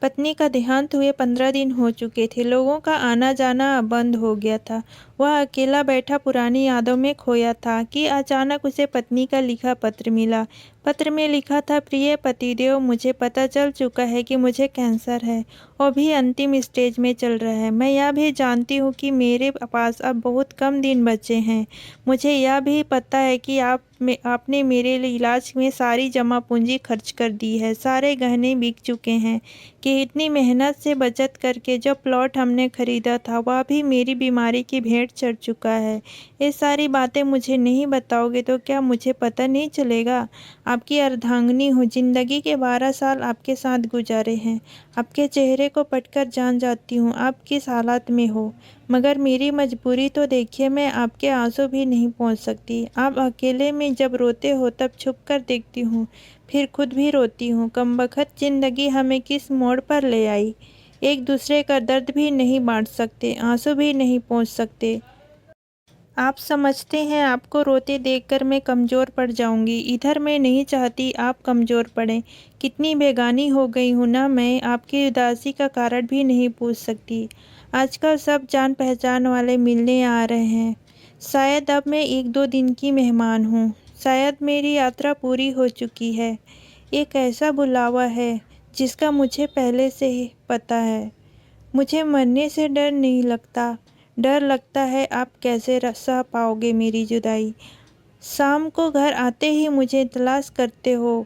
पत्नी का देहांत हुए 15 दिन हो चुके थे। लोगों का आना जाना बंद हो गया था। वह अकेला बैठा पुरानी यादों में खोया था कि अचानक उसे पत्नी का लिखा पत्र मिला। पत्र में लिखा था, प्रिय पतिदेव, मुझे पता चल चुका है कि मुझे कैंसर है और भी अंतिम स्टेज में चल रहा है। मैं यह भी जानती हूँ कि मेरे पास अब बहुत कम दिन बचे हैं। मुझे यह भी पता है कि आपने मेरे लिए इलाज में सारी जमा पूंजी खर्च कर दी है। सारे गहने बिक चुके हैं कि इतनी मेहनत से बचत करके जो प्लॉट हमने खरीदा था वह भी मेरी बीमारी की भेंट चढ़ चुका है। ये सारी बातें मुझे नहीं बताओगे तो क्या मुझे पता नहीं चलेगा? आपकी अर्धांगिनी हूँ। जिंदगी के 12 साल आपके साथ गुजारे हैं। आपके चेहरे को पढ़कर जान जाती हूँ आप किस हालत में हो। मगर मेरी मजबूरी तो देखिए, मैं आपके आंसू भी नहीं पहुँच सकती। आप अकेले में जब रोते हो तब छुप कर देखती हूँ, फिर खुद भी रोती हूँ। कमबख्त जिंदगी हमें किस मोड़ पर ले आई। एक दूसरे का दर्द भी नहीं बांट सकते, आंसू भी नहीं पहुँच सकते। आप समझते हैं आपको रोते देखकर मैं कमज़ोर पड़ जाऊंगी। इधर मैं नहीं चाहती आप कमज़ोर पड़ें। कितनी बेगानी हो गई हूँ ना मैं, आपकी उदासी का कारण भी नहीं पूछ सकती। आजकल सब जान पहचान वाले मिलने आ रहे हैं। शायद अब मैं 1-2 दिन की मेहमान हूँ। शायद मेरी यात्रा पूरी हो चुकी है। एक ऐसा बुलावा है जिसका मुझे पहले से ही पता है। मुझे मरने से डर नहीं लगता। डर लगता है आप कैसे सह पाओगे मेरी जुदाई। शाम को घर आते ही मुझे तलाश करते हो,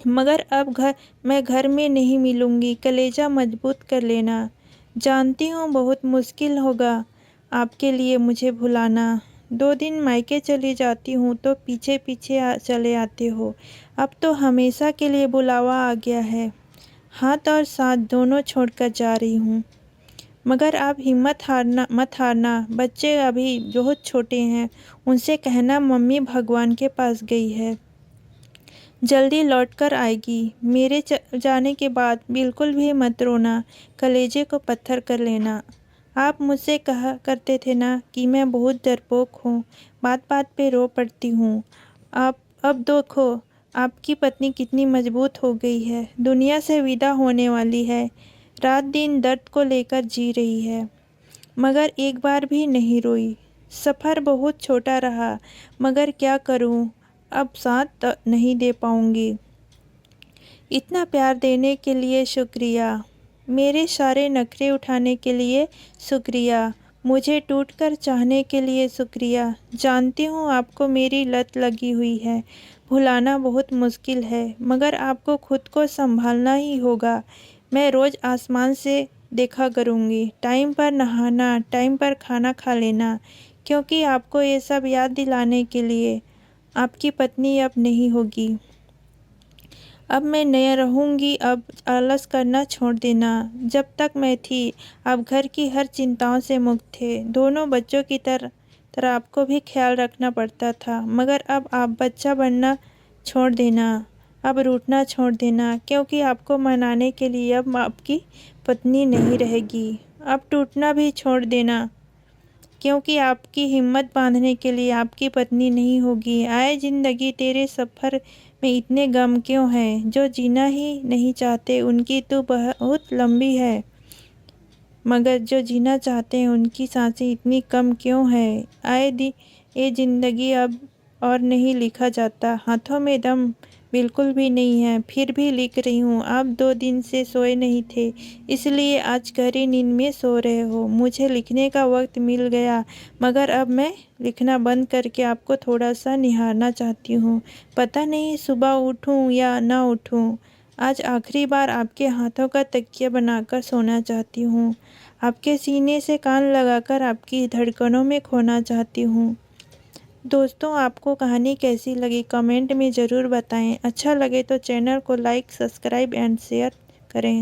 मगर अब मैं घर में नहीं मिलूंगी। कलेजा मजबूत कर लेना। जानती हूँ बहुत मुश्किल होगा आपके लिए मुझे भुलाना। 2 दिन मायके चली जाती हूँ तो पीछे पीछे चले आते हो। अब तो हमेशा के लिए बुलावा आ गया है। हाथ और साथ दोनों छोड़कर जा रही हूँ। मगर आप हिम्मत मत हारना। बच्चे अभी बहुत छोटे हैं। उनसे कहना मम्मी भगवान के पास गई है, जल्दी लौट कर आएगी। मेरे जाने के बाद बिल्कुल भी मत रोना, कलेजे को पत्थर कर लेना। आप मुझसे कहा करते थे ना कि मैं बहुत डरपोक हूँ, बात बात पे रो पड़ती हूँ। आप अब देखो आपकी पत्नी कितनी मजबूत हो गई है, दुनिया से विदा होने वाली है, रात दिन दर्द को लेकर जी रही है, मगर एक बार भी नहीं रोई। सफ़र बहुत छोटा रहा, मगर क्या करूं, अब साथ नहीं दे पाऊंगी। इतना प्यार देने के लिए शुक्रिया। मेरे सारे नखरे उठाने के लिए शुक्रिया। मुझे टूटकर चाहने के लिए शुक्रिया। जानती हूँ आपको मेरी लत लगी हुई है। भुलाना बहुत मुश्किल है, मगर आपको खुद को संभालना ही होगा। मैं रोज़ आसमान से देखा करूँगी। टाइम पर नहाना, टाइम पर खाना खा लेना, क्योंकि आपको ये सब याद दिलाने के लिए। आपकी पत्नी अब नहीं होगी। अब मैं नया रहूँगी। अब आलस करना छोड़ देना। जब तक मैं थी आप घर की हर चिंताओं से मुक्त थे। दोनों बच्चों की तरह आपको भी ख्याल रखना पड़ता था, मगर अब आप बच्चा बनना छोड़ देना। अब रूठना छोड़ देना, क्योंकि आपको मनाने के लिए अब आपकी पत्नी नहीं रहेगी। अब टूटना भी छोड़ देना, क्योंकि आपकी हिम्मत बांधने के लिए आपकी पत्नी नहीं होगी। आए जिंदगी, तेरे सफ़र में इतने गम क्यों हैं? जो जीना ही नहीं चाहते उनकी तो बहुत लंबी है, मगर जो जीना चाहते हैं उनकी सांसें इतनी कम क्यों है? ये जिंदगी अब और नहीं लिखा जाता। हाथों में दम बिल्कुल भी नहीं है, फिर भी लिख रही हूँ। आप 2 दिन से सोए नहीं थे, इसलिए आज गहरी नींद में सो रहे हो। मुझे लिखने का वक्त मिल गया, मगर अब मैं लिखना बंद करके आपको थोड़ा सा निहारना चाहती हूँ। पता नहीं सुबह उठूँ या ना उठूँ। आज आखिरी बार आपके हाथों का तकिया बनाकर सोना चाहती हूँ। आपके सीने से कान लगाकर आपकी धड़कनों में खोना चाहती हूँ। दोस्तों, आपको कहानी कैसी लगी कमेंट में ज़रूर बताएं। अच्छा लगे तो चैनल को लाइक, सब्सक्राइब एंड शेयर करें।